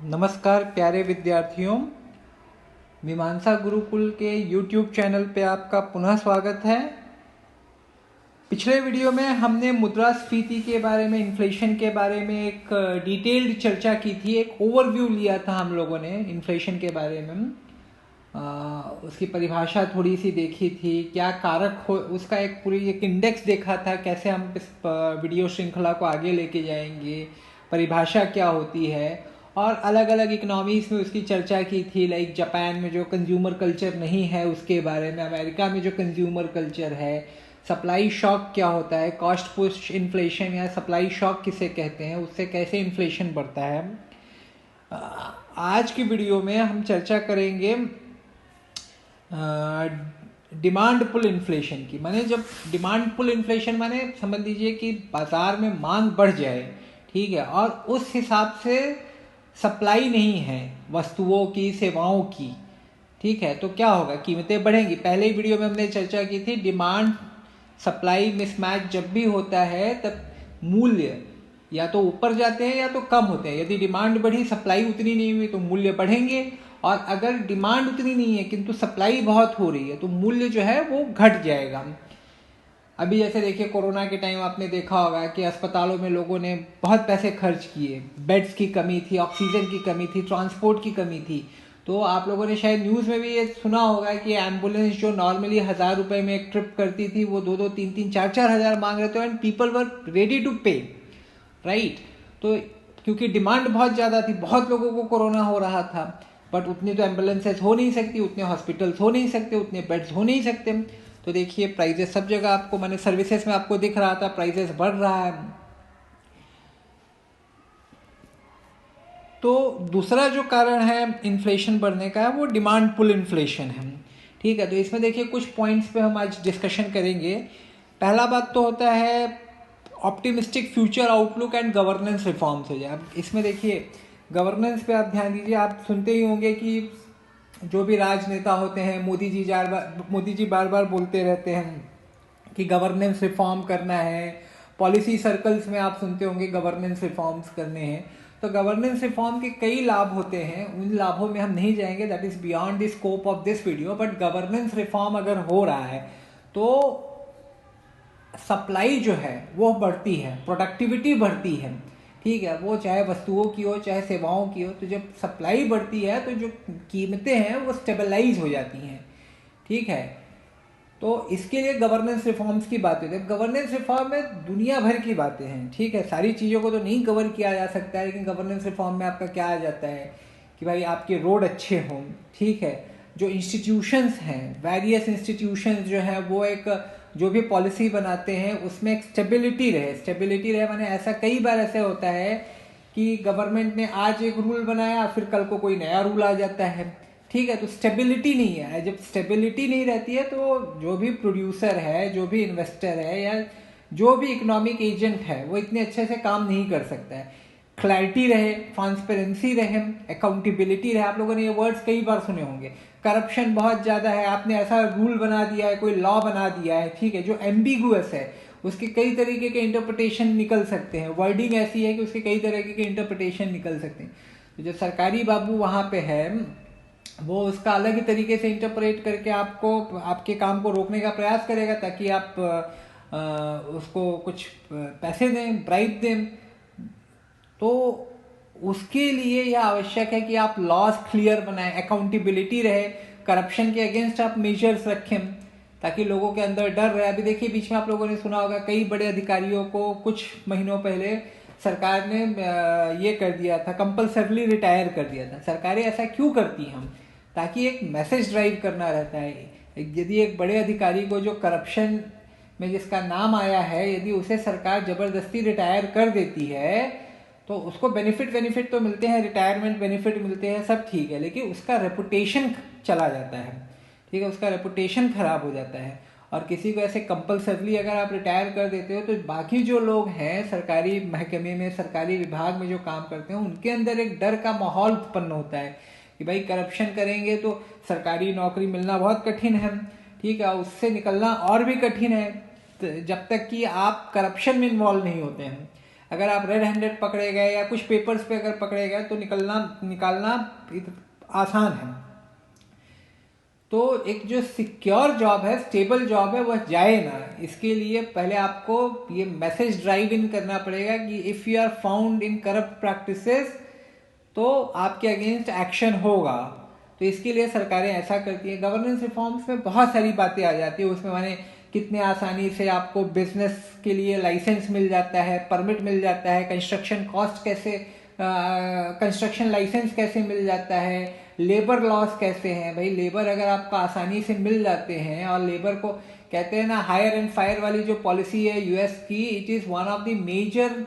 नमस्कार प्यारे विद्यार्थियों, मीमांसा गुरुकुल के YouTube चैनल पे आपका पुनः स्वागत है। पिछले वीडियो में हमने मुद्रास्फीति के बारे में, इन्फ्लेशन के बारे में एक डिटेल्ड चर्चा की थी। एक ओवरव्यू लिया था हम लोगों ने इन्फ्लेशन के बारे में। उसकी परिभाषा थोड़ी सी देखी थी, क्या कारक हो, उसका एक इंडेक्स देखा था, कैसे हम इस वीडियो श्रृंखला को आगे लेके जाएंगे, परिभाषा क्या होती है, और अलग अलग इकोनॉमीज़ में उसकी चर्चा की थी। लाइक जापान में जो कंज्यूमर कल्चर नहीं है उसके बारे में, अमेरिका में जो कंज्यूमर कल्चर है, सप्लाई शॉक क्या होता है, कॉस्ट पुश इन्फ्लेशन या सप्लाई शॉक किसे कहते हैं, उससे कैसे इन्फ्लेशन बढ़ता है। आज की वीडियो में हम चर्चा करेंगे डिमांड पुल इन्फ्लेशन की। माने जब डिमांड पुल इन्फ्लेशन माने समझ लीजिए कि बाजार में मांग बढ़ जाए, ठीक है, और उस हिसाब से सप्लाई नहीं है वस्तुओं की, सेवाओं की, ठीक है, तो क्या होगा, कीमतें बढ़ेंगी। पहले ही वीडियो में हमने चर्चा की थी, डिमांड सप्लाई मिसमैच जब भी होता है तब मूल्य या तो ऊपर जाते हैं या तो कम होते हैं। यदि डिमांड बढ़ी, सप्लाई उतनी नहीं हुई, तो मूल्य बढ़ेंगे, और अगर डिमांड उतनी नहीं है किंतु सप्लाई बहुत हो रही है तो मूल्य जो है वो घट जाएगा। अभी जैसे देखिए, कोरोना के टाइम आपने देखा होगा कि अस्पतालों में लोगों ने बहुत पैसे खर्च किए, बेड्स की कमी थी, ऑक्सीजन की कमी थी, ट्रांसपोर्ट की कमी थी। तो आप लोगों ने शायद न्यूज़ में भी ये सुना होगा कि एम्बुलेंस जो नॉर्मली 1,000 रुपये में एक ट्रिप करती थी, वो 2-2, 3-3, 4-4 हज़ार मांग रहे थे, and people were ready to pay, right. तो क्योंकि डिमांड बहुत ज़्यादा थी, बहुत लोगों को कोरोना हो रहा था, बट उतनी तो एम्बुलेंसेज हो नहीं सकती, उतने हॉस्पिटल्स हो नहीं सकते, उतने बेड्स हो नहीं सकते। तो देखिए प्राइजेस सब जगह आपको, मैंने सर्विसेज में आपको दिख रहा था, प्राइजेस बढ़ रहा है। तो दूसरा जो कारण है इन्फ्लेशन बढ़ने का, वो डिमांड पुल इन्फ्लेशन है, ठीक है। तो इसमें देखिए कुछ पॉइंट्स पे हम आज डिस्कशन करेंगे। पहला बात तो होता है optimistic future outlook and governance reforms हो जाए। अब इसमें देखिए गवर्नेंस पे आप ध्यान दीजिए। आप सुनते ही होंगे कि जो भी राजनेता होते हैं, मोदी जी बार बार बोलते रहते हैं कि गवर्नेंस रिफॉर्म करना है। पॉलिसी सर्कल्स में आप सुनते होंगे गवर्नेंस रिफॉर्म्स करने हैं। तो गवर्नेंस रिफॉर्म के कई लाभ होते हैं, उन लाभों में हम नहीं जाएंगे, that is beyond the scope of this video. But governance reform अगर हो रहा है तो सप्लाई जो है वो बढ़ती है, प्रोडक्टिविटी बढ़ती है, ठीक है, वो चाहे वस्तुओं की हो चाहे सेवाओं की हो। तो जब सप्लाई बढ़ती है तो जो कीमतें हैं वो स्टेबलाइज हो जाती हैं, ठीक है। तो इसके लिए गवर्नेंस रिफॉर्म्स की बात होती है। गवर्नेंस रिफॉर्म में दुनिया भर की बातें हैं, ठीक है, सारी चीज़ों को तो नहीं कवर किया जा सकता है, लेकिन गवर्नेंस रिफॉर्म में आपका क्या आ जाता है कि भाई आपके रोड अच्छे हों, ठीक है, जो इंस्टीट्यूशंस हैं, वेरियस इंस्टीट्यूशंस जो हैं वो एक जो भी पॉलिसी बनाते हैं उसमें एक स्टेबिलिटी रहे। स्टेबिलिटी रहे माने ऐसा कई बार ऐसे होता है कि गवर्नमेंट ने आज एक रूल बनाया, फिर कल को कोई नया रूल आ जाता है, ठीक है, तो स्टेबिलिटी नहीं है। जब स्टेबिलिटी नहीं रहती है तो जो भी प्रोड्यूसर है, जो भी इन्वेस्टर है, या जो भी इकोनॉमिक एजेंट है, वो इतने अच्छे से काम नहीं कर सकता है। क्लैरिटी रहे, ट्रांसपेरेंसी रहे, अकाउंटेबिलिटी रहे। आप लोगों ने ये वर्ड्स कई बार सुने होंगे। करप्शन बहुत ज़्यादा है, आपने ऐसा रूल बना दिया है, कोई लॉ बना दिया है, ठीक है, जो एम्बिगुअस है, उसके कई तरीके के इंटरप्रिटेशन निकल सकते हैं। वर्डिंग ऐसी है कि उसके कई तरीके के इंटरप्रिटेशन निकल सकते हैं। तो जो सरकारी बाबू वहाँ पे है वो उसका अलग ही तरीके से इंटरप्रेट करके आपको, आपके काम को रोकने का प्रयास करेगा, ताकि आप उसको कुछ पैसे दें, ब्राइब दें। तो उसके लिए यह आवश्यक है कि आप लॉज क्लियर बनाएं, अकाउंटेबिलिटी रहे, करप्शन के अगेंस्ट आप मेजर्स रखें ताकि लोगों के अंदर डर रहे। अभी देखिए बीच में आप लोगों ने सुना होगा कई बड़े अधिकारियों को कुछ महीनों पहले सरकार ने ये कर दिया था, कंपल्सरीली रिटायर कर दिया था। सरकारें ऐसा क्यों करती हैं? हम ताकि एक मैसेज ड्राइव करना रहता है। यदि एक बड़े अधिकारी को जो करप्शन में जिसका नाम आया है, यदि उसे सरकार जबरदस्ती रिटायर कर देती है तो उसको बेनिफिट तो मिलते हैं, रिटायरमेंट बेनिफिट मिलते हैं, सब ठीक है, लेकिन उसका रेपुटेशन चला जाता है, ठीक है, उसका रेपुटेशन खराब हो जाता है। और किसी को ऐसे कंपल्सरीली अगर आप रिटायर कर देते हो तो बाकी जो लोग हैं सरकारी महकमे में, सरकारी विभाग में जो काम करते हैं, उनके अंदर एक डर का माहौल उत्पन्न होता है कि भाई करप्शन करेंगे तो सरकारी नौकरी मिलना बहुत कठिन है, ठीक है, उससे निकलना और भी कठिन है, जब तक कि आप करप्शन में इन्वॉल्व नहीं होते हैं। अगर आप रेड हैंडेड पकड़े गए या कुछ पेपर्स पे अगर पकड़े गए तो निकालना आसान है। तो एक जो सिक्योर जॉब है, स्टेबल जॉब है, वह जाए ना, इसके लिए पहले आपको ये मैसेज ड्राइव इन करना पड़ेगा कि if you are found in corrupt practices तो आपके अगेंस्ट एक्शन होगा। तो इसके लिए सरकारें ऐसा करती हैं। गवर्नेंस रिफॉर्म्स में बहुत सारी बातें आ जाती है उसमें, माने कितने आसानी से आपको बिजनेस के लिए लाइसेंस मिल जाता है, परमिट मिल जाता है, कंस्ट्रक्शन कॉस्ट कैसे, कंस्ट्रक्शन लाइसेंस कैसे मिल जाता है, लेबर लॉस कैसे हैं। भाई लेबर अगर आपको आसानी से मिल जाते हैं, और लेबर को कहते हैं ना हायर एंड फायर वाली जो पॉलिसी है यूएस की, it is one of the major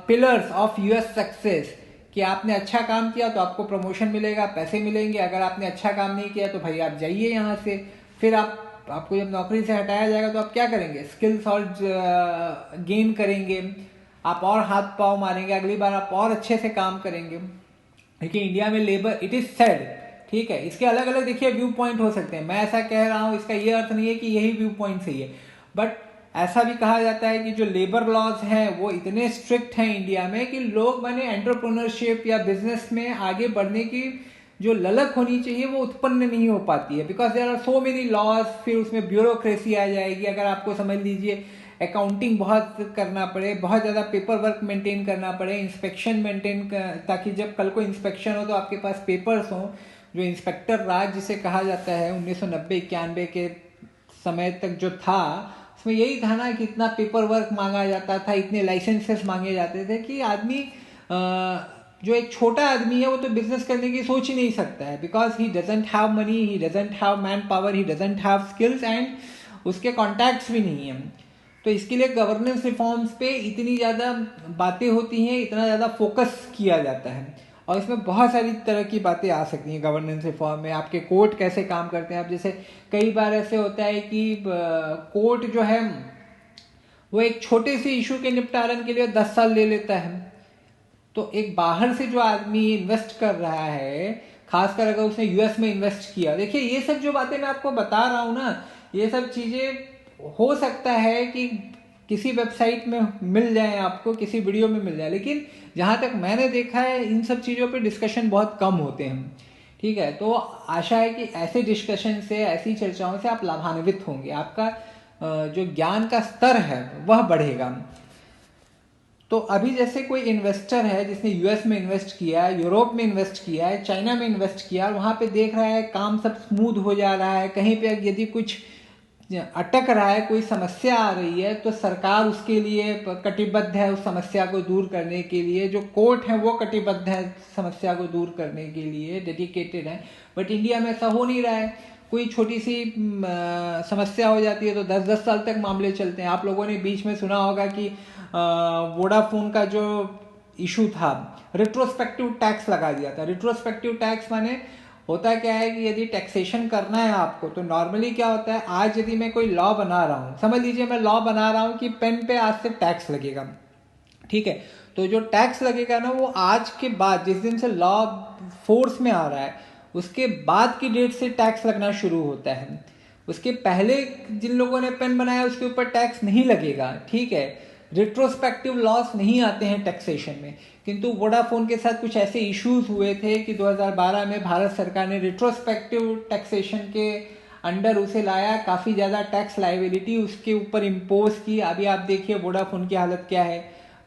pillars of US success. कि आपने अच्छा काम किया तो आपको प्रमोशन मिलेगा, पैसे मिलेंगे, अगर आपने अच्छा काम नहीं किया तो भाई आप जाइए यहाँ से। फिर आपको जब नौकरी से हटाया जाएगा तो आप क्या करेंगे, स्किल्स और गेन करेंगे, आप और हाथ पाँव मारेंगे, अगली बार आप और अच्छे से काम करेंगे। लेकिन इंडिया में लेबर, इट इज़ सैड, ठीक है। इसके अलग अलग देखिए व्यू पॉइंट हो सकते हैं, मैं ऐसा कह रहा हूँ इसका ये अर्थ नहीं है कि यही व्यू पॉइंट सही है, बट ऐसा भी कहा जाता है कि जो लेबर लॉज हैं वो इतने स्ट्रिक्ट हैं इंडिया में कि लोग बने एंटरप्रेन्योरशिप या बिजनेस में आगे बढ़ने की जो ललक होनी चाहिए वो उत्पन्न नहीं हो पाती है, because there are so many laws. फिर उसमें ब्यूरोक्रेसी आ जाएगी, अगर आपको समझ लीजिए अकाउंटिंग बहुत करना पड़े, बहुत ज़्यादा पेपर वर्क मेंटेन करना पड़े, इंस्पेक्शन मेंटेन ताकि जब कल को इंस्पेक्शन हो तो आपके पास पेपर्स हों। जो इंस्पेक्टर राज जिसे कहा जाता है 1990-91 के समय तक जो था, उसमें यही था ना कि इतना पेपर वर्क मांगा जाता था, इतने लाइसेंसेस मांगे जाते थे कि आदमी जो एक छोटा आदमी है वो तो बिजनेस करने की सोच ही नहीं सकता है, because he doesn't have money, he doesn't have man power, he doesn't have skills and उसके कॉन्टैक्ट्स भी नहीं हैं। तो इसके लिए गवर्नेंस रिफॉर्म्स पे इतनी ज़्यादा बातें होती हैं, इतना ज़्यादा फोकस किया जाता है, और इसमें बहुत सारी तरह की बातें आ सकती हैं गवर्नेंस रिफॉर्म में। आपके कोर्ट कैसे काम करते हैं, आप जैसे कई बार ऐसे होता है कि कोर्ट जो है वो एक छोटे से इशू के निपटारन के लिए 10 साल ले लेता है। तो एक बाहर से जो आदमी इन्वेस्ट कर रहा है, खासकर अगर उसने यूएस में इन्वेस्ट किया, देखिए ये सब जो बातें मैं आपको बता रहा हूँ ना, ये सब चीज़ें हो सकता है कि किसी वेबसाइट में मिल जाए, आपको किसी वीडियो में मिल जाए, लेकिन जहाँ तक मैंने देखा है इन सब चीज़ों पे डिस्कशन बहुत कम होते हैं, ठीक है। तो आशा है कि ऐसे डिस्कशन से, ऐसी चर्चाओं से आप लाभान्वित होंगे, आपका जो ज्ञान का स्तर है वह बढ़ेगा। तो अभी जैसे कोई इन्वेस्टर है जिसने यूएस में इन्वेस्ट किया है, यूरोप में इन्वेस्ट किया है, चाइना में इन्वेस्ट किया है, वहाँ पे देख रहा है काम सब स्मूथ हो जा रहा है, कहीं पे यदि कुछ अटक रहा है, कोई समस्या आ रही है, तो सरकार उसके लिए कटिबद्ध है, उस समस्या को दूर करने के लिए। जो कोर्ट है वो कटिबद्ध है समस्या को दूर करने के लिए, डेडिकेटेड है। बट इंडिया में ऐसा हो नहीं रहा है। कोई छोटी सी समस्या हो जाती है तो 10-10 साल तक मामले चलते हैं। आप लोगों ने बीच में सुना होगा कि वोडाफोन का जो इशू था, रिट्रोस्पेक्टिव टैक्स लगा दिया था। रिट्रोस्पेक्टिव टैक्स माने होता क्या है कि यदि टैक्सेशन करना है आपको, तो नॉर्मली क्या होता है, आज यदि मैं कोई लॉ बना रहा हूँ, समझ लीजिए मैं लॉ बना रहा हूँ कि पेन पे आज से टैक्स लगेगा, ठीक है। तो जो टैक्स लगेगा ना वो आज के बाद, जिस दिन से लॉ फोर्स में आ रहा है उसके बाद की डेट से टैक्स लगना शुरू होता है। उसके पहले जिन लोगों ने पेन बनाया उसके ऊपर टैक्स नहीं लगेगा, ठीक है। रिट्रोस्पेक्टिव लॉस नहीं आते हैं टैक्सेशन में। किंतु वोडाफोन के साथ कुछ ऐसे इश्यूज हुए थे कि 2012 में भारत सरकार ने रिट्रोस्पेक्टिव टैक्सेशन के अंडर उसे लाया, काफ़ी ज़्यादा टैक्स लाइबिलिटी उसके ऊपर इम्पोज की। अभी आप देखिए वोडाफोन की हालत क्या है,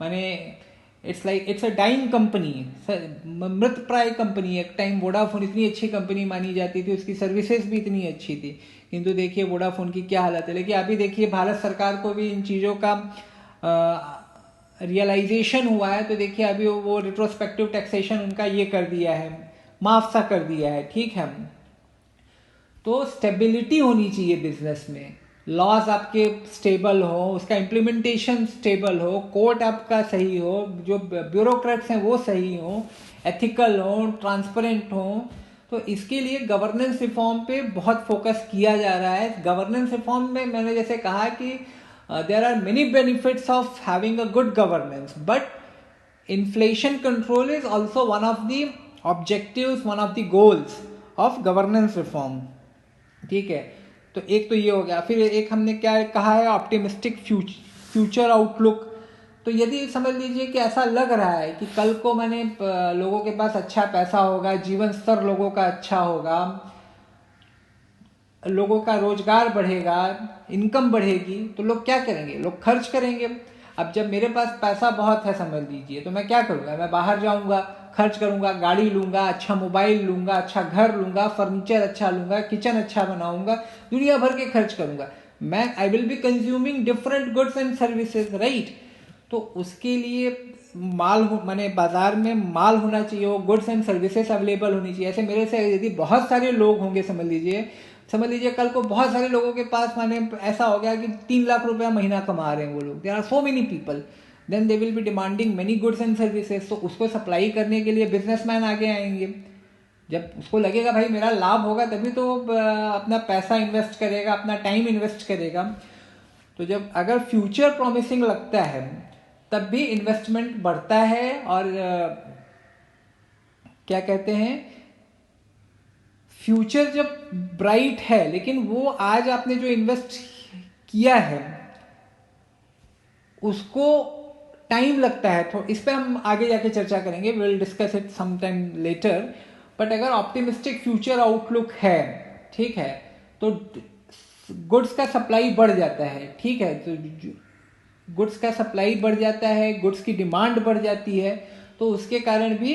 माने इट्स अ डाइंग कंपनी, मृत प्राय कंपनी। एक टाइम वोडाफोन इतनी अच्छी कंपनी मानी जाती थी, उसकी सर्विसेज भी इतनी अच्छी थी, किंतु देखिए वोडाफोन की क्या हालत है। लेकिन अभी देखिए भारत सरकार को भी इन चीज़ों का रियलाइजेशन हुआ है, तो देखिए अभी वो रिट्रोस्पेक्टिव टैक्सेशन उनका ये कर दिया है, माफ सा कर दिया है, ठीक है। तो स्टेबिलिटी होनी चाहिए बिजनेस में, लॉज आपके स्टेबल हो, उसका इम्प्लीमेंटेशन स्टेबल हो, कोर्ट आपका सही हो, जो ब्यूरोक्रेट्स हैं वो सही हो, एथिकल हो, ट्रांसपेरेंट हो। तो इसके लिए गवर्नेंस रिफॉर्म पे बहुत फोकस किया जा रहा है। गवर्नेंस रिफॉर्म में मैंने जैसे कहा कि there are many benefits of having a good governance, but inflation control is also one of the objectives, one of the goals of governance reform, ठीक है। तो एक तो ये हो गया। फिर एक हमने क्या कहा है, ऑप्टिमिस्टिक फ्यूचर आउटलुक। तो यदि समझ लीजिए कि ऐसा लग रहा है कि कल को मैंने लोगों के पास अच्छा पैसा होगा, जीवन स्तर लोगों का अच्छा होगा, लोगों का रोजगार बढ़ेगा, इनकम बढ़ेगी, तो लोग क्या करेंगे? लोग खर्च करेंगे। अब जब मेरे पास पैसा बहुत है समझ लीजिए, तो मैं क्या करूँगा? मैं बाहर जाऊँगा, खर्च करूँगा, गाड़ी लूँगा, अच्छा मोबाइल लूँगा, अच्छा घर लूँगा, फर्नीचर अच्छा लूँगा, किचन अच्छा बनाऊँगा, दुनिया भर के खर्च करूँगा। मैं I will be consuming different goods and services, right? तो उसके लिए माल माने बाजार में माल होना चाहिए, वो गुड्स एंड सर्विसेज अवेलेबल होनी चाहिए। ऐसे मेरे से यदि बहुत सारे लोग होंगे, समझ लीजिए कल को बहुत सारे लोगों के पास माने ऐसा हो गया कि 3 लाख रुपया महीना कमा रहे हैं वो लोग, there are so many people, then they will be demanding many goods and services. तो उसको सप्लाई करने के लिए बिजनेसमैन आगे आएंगे। जब उसको लगेगा भाई मेरा लाभ होगा, तभी तो अपना पैसा इन्वेस्ट करेगा, अपना टाइम इन्वेस्ट करेगा। तो जब अगर फ्यूचर प्रॉमिसिंग लगता है तब भी इन्वेस्टमेंट बढ़ता है। और क्या कहते हैं, फ्यूचर जब ब्राइट है, लेकिन वो आज आपने जो इन्वेस्ट किया है उसको टाइम लगता है। तो इस पे हम आगे जाके चर्चा करेंगे, will discuss it some time later. But अगर ऑप्टिमिस्टिक फ्यूचर आउटलुक है, ठीक है, तो गुड्स का सप्लाई बढ़ जाता है, ठीक है, तो गुड्स का सप्लाई बढ़ जाता है, गुड्स की डिमांड बढ़ जाती है, तो उसके कारण भी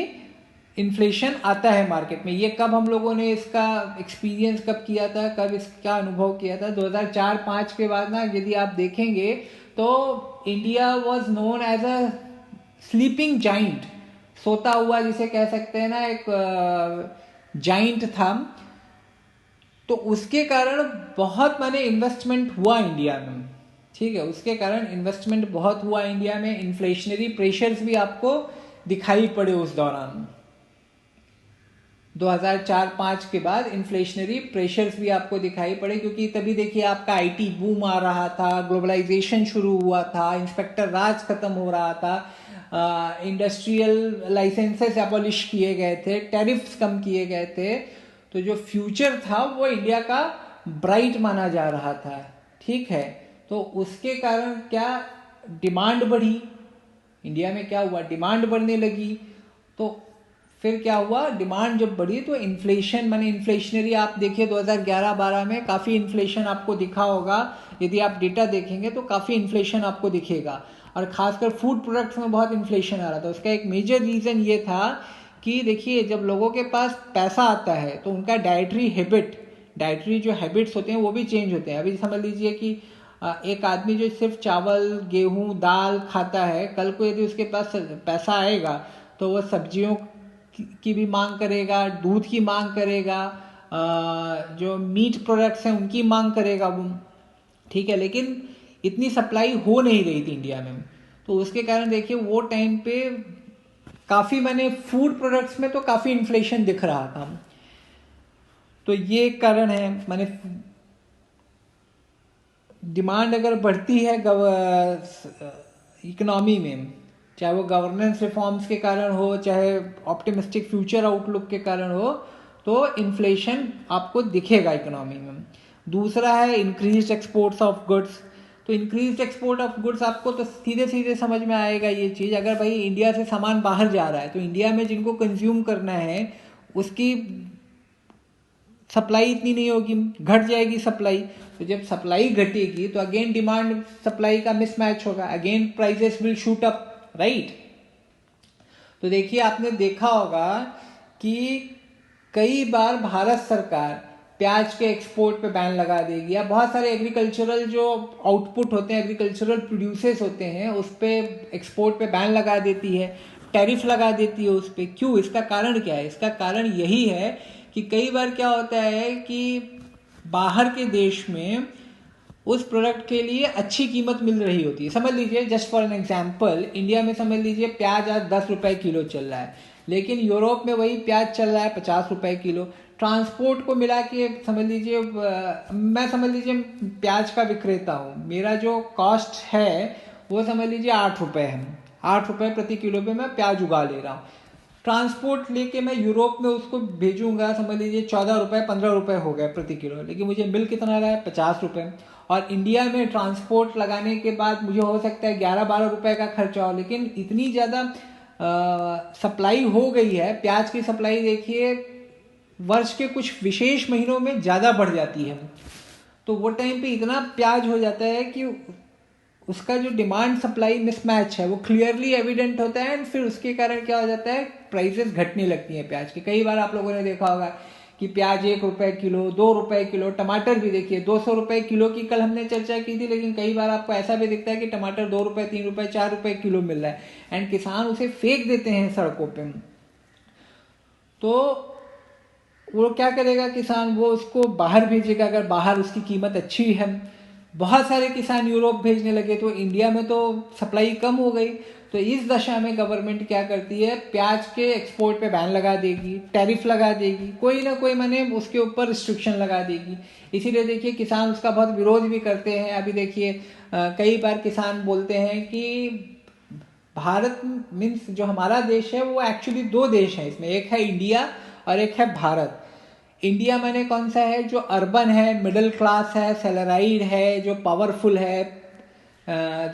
इन्फ्लेशन आता है मार्केट में। ये कब हम लोगों ने इसका एक्सपीरियंस कब किया था, कब इसका अनुभव किया था? 2004-05 के बाद ना, यदि आप देखेंगे तो India was known as a sleeping giant, सोता हुआ जिसे कह सकते हैं ना, एक जाइंट था। तो उसके कारण बहुत माने इन्वेस्टमेंट हुआ इंडिया में, ठीक है, उसके कारण इन्वेस्टमेंट बहुत हुआ इंडिया में। इन्फ्लेशनरी प्रेशर्स भी आपको दिखाई पड़े उस दौरान, 2004-05 के बाद इन्फ्लेशनरी प्रेशर्स भी आपको दिखाई पड़े, क्योंकि तभी देखिए आपका आईटी बूम आ रहा था, ग्लोबलाइजेशन शुरू हुआ था, इंस्पेक्टर राज खत्म हो रहा था, इंडस्ट्रियल लाइसेंसेस एबॉलिश किए गए थे, टैरिफ्स कम किए गए थे। तो जो फ्यूचर था वो इंडिया का ब्राइट माना जा रहा था, ठीक है। तो उसके कारण क्या, डिमांड बढ़ी इंडिया में, क्या हुआ, डिमांड बढ़ने लगी। तो फिर क्या हुआ, डिमांड जब बढ़ी तो इन्फ्लेशन माने इन्फ्लेशनरी, आप देखिए 2011-12 में काफ़ी इन्फ्लेशन आपको दिखा होगा। यदि आप डेटा देखेंगे तो काफ़ी इन्फ्लेशन आपको दिखेगा, और खासकर फूड प्रोडक्ट्स में बहुत इन्फ्लेशन आ रहा था। उसका एक मेजर रीज़न ये था कि देखिए जब लोगों के पास पैसा आता है तो उनका डाइटरी जो हैबिट्स होते हैं वो भी चेंज होते हैं। अभी समझ लीजिए कि एक आदमी जो सिर्फ चावल, गेहूं, दाल खाता है, कल को यदि उसके पास पैसा आएगा तो वह सब्जियों की भी मांग करेगा, दूध की मांग करेगा, जो मीट प्रोडक्ट्स हैं उनकी मांग करेगा वो, ठीक है। लेकिन इतनी सप्लाई हो नहीं रही थी इंडिया में, तो उसके कारण देखिए वो टाइम पे काफ़ी मैंने फूड प्रोडक्ट्स में तो काफ़ी इन्फ्लेशन दिख रहा था। तो ये कारण है, मैंने डिमांड अगर बढ़ती है इकोनॉमी में, चाहे वो गवर्नेंस रिफॉर्म्स के कारण हो, चाहे ऑप्टिमिस्टिक फ्यूचर आउटलुक के कारण हो, तो इन्फ्लेशन आपको दिखेगा इकोनॉमी में। दूसरा है इंक्रीज एक्सपोर्ट्स ऑफ गुड्स। तो इंक्रीज एक्सपोर्ट ऑफ गुड्स आपको तो सीधे सीधे समझ में आएगा ये चीज़, अगर भाई इंडिया से सामान बाहर जा रहा है तो इंडिया में जिनको कंज्यूम करना है उसकी सप्लाई इतनी नहीं होगी, घट जाएगी सप्लाई। तो जब सप्लाई घटेगी तो अगेन डिमांड सप्लाई का मिसमैच होगा, again prices will shoot up, right. तो देखिए आपने देखा होगा कि कई बार भारत सरकार प्याज के एक्सपोर्ट पे बैन लगा देगी, या बहुत सारे एग्रीकल्चरल जो आउटपुट होते हैं, एग्रीकल्चरल प्रोड्यूसेस होते हैं, उस पर एक्सपोर्ट पे बैन लगा देती है, टैरिफ लगा देती है उस पर। क्यों? इसका कारण क्या है? इसका कारण यही है कि कई बार क्या होता है कि बाहर के देश में उस प्रोडक्ट के लिए अच्छी कीमत मिल रही होती है। समझ लीजिए, just for an example, India में समझ लीजिए प्याज आज 10 रुपए किलो चल रहा है, लेकिन यूरोप में वही प्याज चल रहा है 50 रुपए किलो। ट्रांसपोर्ट को मिला के समझ लीजिए, मैं समझ लीजिए प्याज का विक्रेता हूँ, मेरा जो कॉस्ट है वो समझ लीजिए 8 रुपये है, 8 रुपये प्रति किलो पे मैं प्याज उगा ले रहा हूँ। ट्रांसपोर्ट लेके मैं यूरोप में उसको भेजूंगा, समझ लीजिए 14 रुपये 15 रुपये हो गए प्रति किलो, लेकिन मुझे मिल कितना रहा है, 50 रुपये। और इंडिया में ट्रांसपोर्ट लगाने के बाद मुझे हो सकता है 11-12 रुपए का खर्चा हो, लेकिन इतनी ज़्यादा सप्लाई हो गई है, प्याज की सप्लाई देखिए वर्ष के कुछ विशेष महीनों में ज़्यादा बढ़ जाती है। तो वो टाइम पे इतना प्याज हो जाता है कि उसका जो डिमांड सप्लाई मिसमैच है वो क्लियरली एविडेंट होता है, एंड फिर उसके कारण क्या हो जाता है, प्राइसेस घटने लगती हैं प्याज की। कई बार आप लोगों ने देखा होगा कि प्याज 1 रुपए किलो, 2 रुपए किलो, टमाटर भी देखिए 200 रुपए किलो की कल हमने चर्चा की थी, लेकिन कई बार आपको ऐसा भी दिखता है कि टमाटर 2 रुपए, 3 रुपए, 4 रुपए किलो मिल रहा है, एंड किसान उसे फेंक देते हैं सड़कों पे। तो वो क्या करेगा किसान, वो उसको बाहर भेजेगा अगर बाहर उसकी कीमत अच्छी है। बहुत सारे किसान यूरोप भेजने लगे तो इंडिया में तो सप्लाई कम हो गई। तो इस दशा में गवर्नमेंट क्या करती है, प्याज के एक्सपोर्ट पे बैन लगा देगी, टैरिफ लगा देगी, कोई ना कोई माने उसके ऊपर रिस्ट्रिक्शन लगा देगी। इसीलिए देखिए किसान उसका बहुत विरोध भी करते हैं। अभी देखिए कई बार किसान बोलते हैं कि भारत मीन्स जो हमारा देश है वो एक्चुअली 2 देश हैं इसमें, एक है इंडिया और एक है भारत। इंडिया मैंने कौन सा है, जो अर्बन है, मिडिल क्लास है, सैलराइड है, जो पावरफुल है,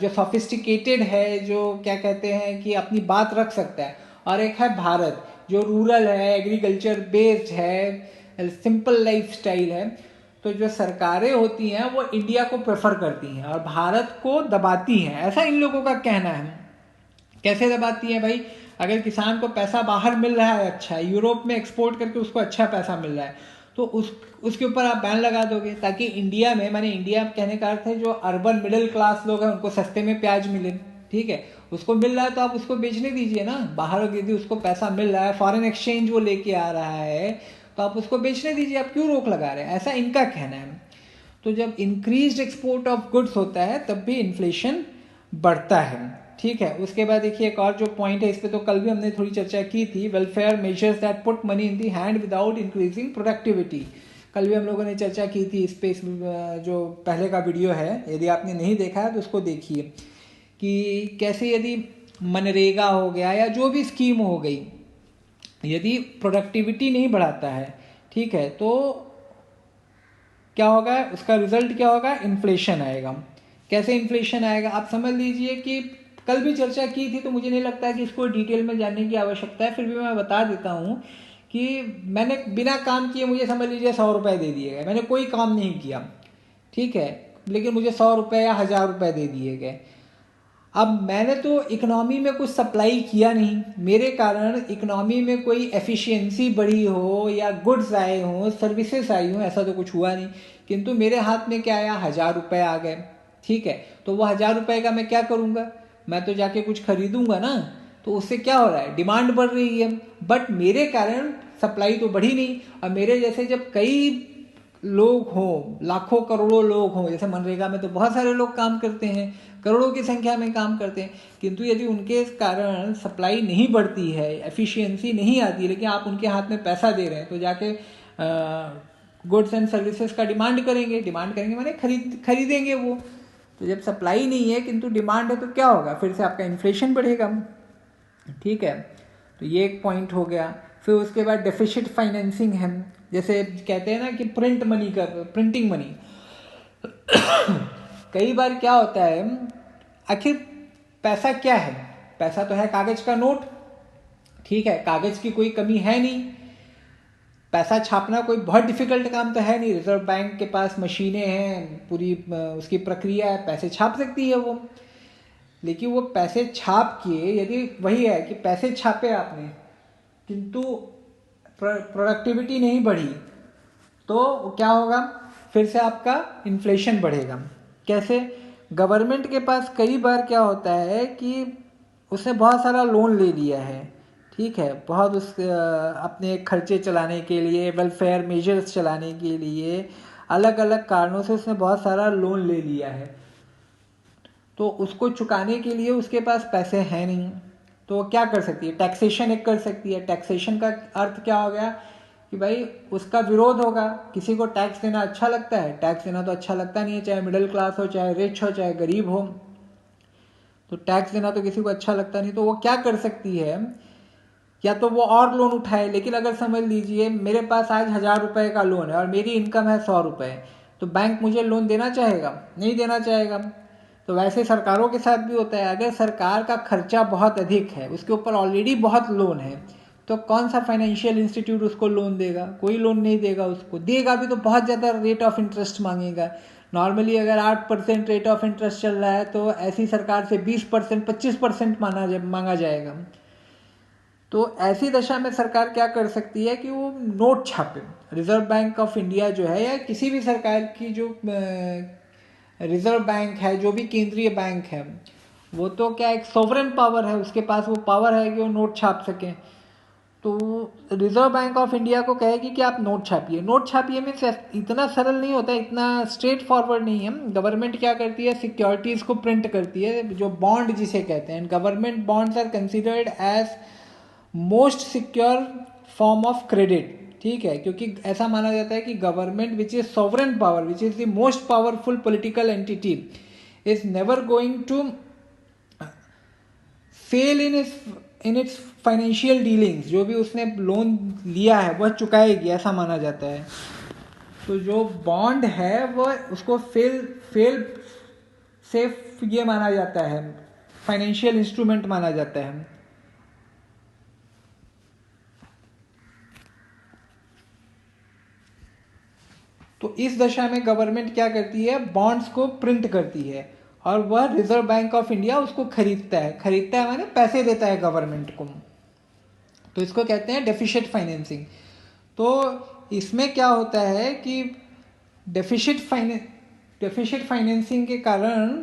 जो सोफिस्टिकेटेड है, जो क्या कहते हैं कि अपनी बात रख सकता है। और एक है भारत जो रूरल है, एग्रीकल्चर बेस्ड है, सिंपल लाइफ स्टाइल है। तो जो सरकारें होती हैं वो इंडिया को प्रेफर करती हैं और भारत को दबाती हैं, ऐसा इन लोगों का कहना है। कैसे दबाती है भाई, अगर किसान को पैसा बाहर मिल रहा है, अच्छा है, यूरोप में एक्सपोर्ट करके उसको अच्छा पैसा मिल रहा है, तो उसके ऊपर आप बैन लगा दोगे ताकि इंडिया में, माने इंडिया कहने का अर्थ है जो अर्बन मिडिल क्लास लोग हैं उनको सस्ते में प्याज मिले। ठीक है, उसको मिल रहा है तो आप उसको बेचने दीजिए ना, बाहर यदि उसको पैसा मिल रहा है, फॉरेन एक्सचेंज वो लेके आ रहा है, तो आप उसको बेचने दीजिए, आप क्यों रोक लगा रहे हैं, ऐसा इनका कहना है। तो जब इंक्रीज्ड एक्सपोर्ट ऑफ गुड्स होता है तब भी इन्फ्लेशन बढ़ता है। ठीक है, उसके बाद देखिए एक और जो पॉइंट है, इस पे तो कल भी हमने थोड़ी चर्चा की थी, welfare measures that put money in the hand without increasing productivity. कल भी हम लोगों ने चर्चा की थी इस पे, जो पहले का वीडियो है, यदि आपने नहीं देखा है तो उसको देखिए कि कैसे यदि मनरेगा हो गया या जो भी स्कीम हो गई, यदि प्रोडक्टिविटी नहीं बढ़ाता है, ठीक है, तो क्या होगा, उसका रिजल्ट क्या होगा, इन्फ्लेशन आएगा। कैसे इन्फ्लेशन आएगा, आप समझ लीजिए कि कल भी चर्चा की थी तो मुझे नहीं लगता कि इसको डिटेल में जानने की आवश्यकता है, फिर भी मैं बता देता हूँ कि मैंने बिना काम किए, मुझे समझ लीजिए 100 रुपये दे दिए गए, मैंने कोई काम नहीं किया, ठीक है, लेकिन मुझे 100 रुपये या 1000 रुपये दे दिए गए। अब मैंने तो इकोनॉमी में कुछ सप्लाई किया नहीं, मेरे कारण इकोनॉमी में कोई एफिशिएंसी बढ़ी हो या गुड्स आए हों, सर्विसेज आई हों, ऐसा तो कुछ हुआ नहीं, किंतु मेरे हाथ में क्या आया, 1000 रुपये आ गए। ठीक है, तो वो 1000 रुपये का मैं क्या करूँगा, मैं तो जाके कुछ खरीदूंगा ना, तो उससे क्या हो रहा है, डिमांड बढ़ रही है, बट मेरे कारण सप्लाई तो बढ़ी नहीं। और मेरे जैसे जब कई लोग हों, लाखों करोड़ों लोग हों, जैसे मनरेगा में तो बहुत सारे लोग काम करते हैं, करोड़ों की संख्या में काम करते हैं, किंतु यदि उनके कारण सप्लाई नहीं बढ़ती है, एफिशिएंसी नहीं आती, लेकिन आप उनके हाथ में पैसा दे रहे हैं, तो जाके गुड्स एंड सर्विसेज का डिमांड करेंगे माने खरीदेंगे वो। तो जब सप्लाई नहीं है किंतु डिमांड है तो क्या होगा, फिर से आपका इन्फ्लेशन बढ़ेगा। ठीक है, तो ये एक पॉइंट हो गया। फिर उसके बाद डेफिसिट फाइनेंसिंग है, जैसे कहते हैं ना कि प्रिंटिंग मनी कई बार क्या होता है, आखिर पैसा क्या है, पैसा तो है कागज का नोट, ठीक है, कागज की कोई कमी है नहीं, पैसा छापना कोई बहुत डिफिकल्ट काम तो है नहीं, रिजर्व बैंक के पास मशीनें हैं, पूरी उसकी प्रक्रिया है, पैसे छाप सकती है वो। लेकिन वो पैसे छाप के, यदि वही है कि पैसे छापे आपने किंतु प्रोडक्टिविटी नहीं बढ़ी, तो क्या होगा, फिर से आपका इन्फ्लेशन बढ़ेगा। कैसे, गवर्नमेंट के पास कई बार क्या होता है कि उसने बहुत सारा लोन ले लिया है, ठीक है, बहुत अपने खर्चे चलाने के लिए, वेलफेयर मेजर्स चलाने के लिए, अलग अलग कारणों से उसने बहुत सारा लोन ले लिया है, तो उसको चुकाने के लिए उसके पास पैसे हैं नहीं, तो वो क्या कर सकती है, टैक्सेशन एक कर सकती है। टैक्सेशन का अर्थ क्या हो गया कि भाई उसका विरोध होगा, किसी को टैक्स देना अच्छा लगता है, टैक्स देना तो अच्छा लगता नहीं है, चाहे मिडिल क्लास हो, चाहे रिच हो, चाहे गरीब हो, तो टैक्स देना तो किसी को अच्छा लगता नहीं। तो वो क्या कर सकती है, या तो वो और लोन उठाए, लेकिन अगर समझ लीजिए मेरे पास आज 1000 रुपये का लोन है और मेरी इनकम है 100 रुपये, तो बैंक मुझे लोन देना चाहेगा? नहीं देना चाहेगा। तो वैसे सरकारों के साथ भी होता है, अगर सरकार का खर्चा बहुत अधिक है, उसके ऊपर ऑलरेडी बहुत लोन है, तो कौन सा फाइनेंशियल इंस्टीट्यूट उसको लोन देगा? कोई लोन नहीं देगा उसको। देगा भी तो बहुत ज़्यादा रेट ऑफ इंटरेस्ट मांगेगा। नॉर्मली अगर 8% रेट ऑफ इंटरेस्ट चल रहा है तो ऐसी सरकार से 20% 25% मांगा जाएगा। तो ऐसी दशा में सरकार क्या कर सकती है कि वो नोट छापे। रिजर्व बैंक ऑफ इंडिया जो है, या किसी भी सरकार की जो रिजर्व बैंक है, जो भी केंद्रीय बैंक है, वो तो क्या एक सोवरेन पावर है, उसके पास वो पावर है कि वो नोट छाप सकें। तो रिजर्व बैंक ऑफ इंडिया को कहेगी कि आप नोट छापिए। नोट छापिए में इतना सरल नहीं होता, इतना स्ट्रेट फॉरवर्ड नहीं है। गवर्नमेंट क्या करती है, सिक्योरिटीज़ को प्रिंट करती है, जो बॉन्ड जिसे कहते हैं। Government bonds are considered as most secure form of credit, ठीक है, क्योंकि ऐसा माना जाता है कि government which is sovereign power, which is the most powerful political entity, is never going to fail in its financial dealings. जो भी उसने लोन लिया है वह चुकाएगी, ऐसा माना जाता है। तो जो बॉन्ड है वह उसको फेल सेफ ये माना जाता है, फाइनेंशियल इंस्ट्रूमेंट माना जाता है। तो इस दशा में गवर्नमेंट क्या करती है, बॉन्ड्स को प्रिंट करती है और वह रिजर्व बैंक ऑफ इंडिया उसको खरीदता है। खरीदता है माने पैसे देता है गवर्नमेंट को। तो इसको कहते हैं डेफिसिट फाइनेंसिंग। तो इसमें क्या होता है कि डेफिसिट फाइनेंसिंग के कारण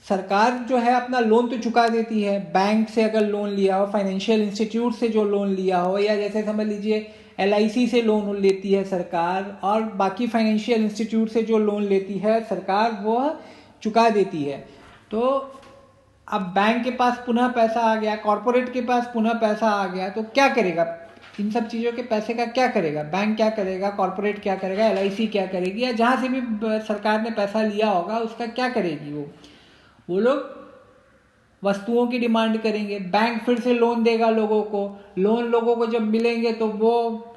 सरकार जो है अपना लोन तो चुका देती है। बैंक से अगर लोन लिया हो, फाइनेंशियल इंस्टीट्यूट से जो लोन लिया हो, या जैसे समझ लीजिए LIC से लोन लेती है सरकार, और बाकी फाइनेंशियल इंस्टीट्यूट से जो लोन लेती है सरकार, वो चुका देती है। तो अब बैंक के पास पुनः पैसा आ गया, कॉरपोरेट के पास पुनः पैसा आ गया, तो क्या करेगा? इन सब चीज़ों के पैसे का क्या करेगा? बैंक क्या करेगा, कॉरपोरेट क्या करेगा, LIC क्या करेगी, या जहाँ से भी सरकार ने पैसा लिया होगा उसका क्या करेगी? वो लोग वस्तुओं की डिमांड करेंगे, बैंक फिर से लोन देगा लोगों को। लोन लोगों को जब मिलेंगे तो वो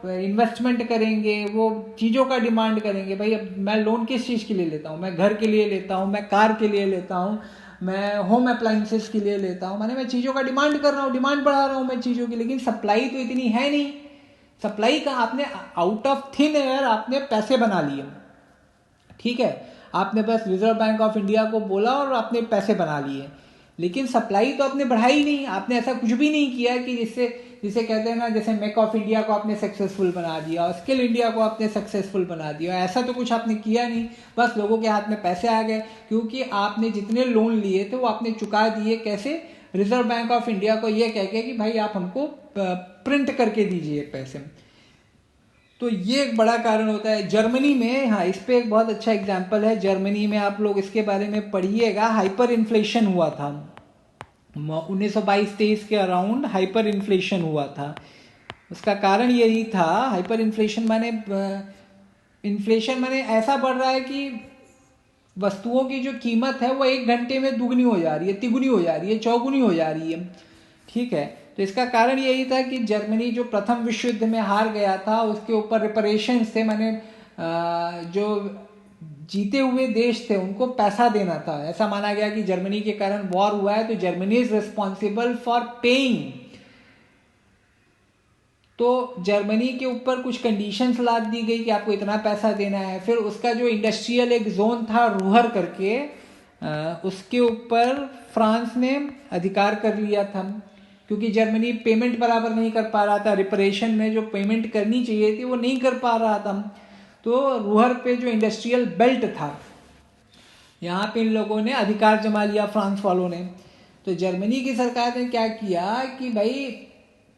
इन्वेस्टमेंट करेंगे, वो चीज़ों का डिमांड करेंगे। भाई अब मैं लोन किस चीज़ के लिए लेता हूँ? मैं घर के लिए लेता हूँ, मैं कार के लिए लेता हूँ, मैं होम अप्लाइंसेस के लिए लेता हूँ। माने मैं चीज़ों का डिमांड कर रहा हूँ, डिमांड बढ़ा रहा हूँ मैं चीज़ों की, लेकिन सप्लाई तो इतनी है नहीं। सप्लाई का आपने आउट ऑफ थिन एयर आपने पैसे बना लिए, ठीक है, आपने बस रिजर्व बैंक ऑफ इंडिया को बोला और आपने पैसे बना लिए, लेकिन सप्लाई तो आपने बढ़ाई नहीं। आपने ऐसा कुछ भी नहीं किया कि जिसे कहते हैं ना, जैसे मेक ऑफ इंडिया को आपने सक्सेसफुल बना दिया और स्किल इंडिया को आपने सक्सेसफुल बना दिया। ऐसा तो कुछ आपने किया नहीं, बस लोगों के हाथ में पैसे आ गए, क्योंकि आपने जितने लोन लिए थे वो आपने चुका दिए। कैसे? रिजर्व बैंक ऑफ इंडिया को ये कह के कि भाई आप हमको प्रिंट करके दीजिए पैसे। तो ये एक बड़ा कारण होता है। जर्मनी में, हाँ, इस पे एक बहुत अच्छा एग्जाम्पल है। जर्मनी में आप लोग इसके बारे में पढ़िएगा, हाइपर इन्फ्लेशन हुआ था 1922-23 के अराउंड। हाइपर इन्फ्लेशन हुआ था। उसका कारण यही था, हाइपर इन्फ्लेशन माने ऐसा बढ़ रहा है कि वस्तुओं की जो कीमत है वो 1 घंटे में दुगनी हो जा रही है, तिगुनी हो जा रही है, चौगुनी हो जा रही है, ठीक है। तो इसका कारण यही था कि जर्मनी जो प्रथम विश्व युद्ध में हार गया था, उसके ऊपर रिपरेशन से, माने जो जीते हुए देश थे उनको पैसा देना था। ऐसा माना गया कि जर्मनी के कारण वॉर हुआ है तो Germany is responsible for paying. तो जर्मनी के ऊपर कुछ कंडीशंस लाद दी गई कि आपको इतना पैसा देना है। फिर उसका जो इंडस्ट्रियल एक जोन था रूहर करके, उसके ऊपर फ्रांस ने अधिकार कर लिया था, क्योंकि जर्मनी पेमेंट बराबर नहीं कर पा रहा था। रिपरेशन में जो पेमेंट करनी चाहिए थी वो नहीं कर पा रहा था। तो रूहर पे जो इंडस्ट्रियल बेल्ट था, यहाँ पे इन लोगों ने अधिकार जमा लिया, फ्रांस वालों ने। तो जर्मनी की सरकार ने क्या किया कि भाई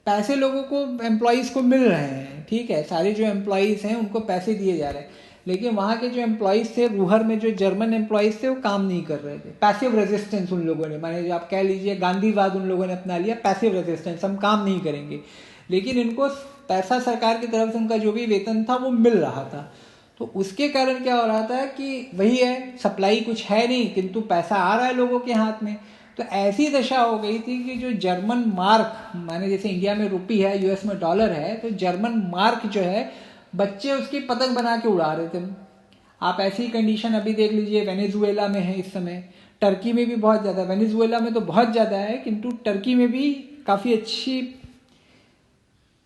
पैसे लोगों को, एम्प्लॉयज़ को मिल रहे हैं, ठीक है, सारे जो एम्प्लॉयज़ हैं उनको पैसे दिए जा रहे हैं, लेकिन वहाँ के जो एम्प्लॉयज़ थे रूहर में, जो जर्मन एम्प्लॉयज़ थे, वो काम नहीं कर रहे थे। पैसिव रेजिस्टेंस उन लोगों ने, माने जो आप कह लीजिए गांधीवाद उन लोगों ने अपना लिया, पैसिव रेजिस्टेंस, हम काम नहीं करेंगे, लेकिन इनको पैसा सरकार की तरफ से उनका जो भी वेतन था वो मिल रहा था। तो उसके कारण क्या हो रहा था कि वही है, सप्लाई कुछ है नहीं किंतु पैसा आ रहा है लोगों के हाथ में। तो ऐसी दशा हो गई थी कि जो जर्मन मार्क, माने जैसे इंडिया में रुपी है, US में डॉलर है, तो जर्मन मार्क जो है, बच्चे उसकी पतंग बना के उड़ा रहे थे। आप ऐसी कंडीशन अभी देख लीजिए वेनेजुएला में है इस समय, टर्की में भी बहुत ज़्यादा, वेनेजुएला में तो बहुत ज़्यादा है, किंतु टर्की में भी काफ़ी अच्छी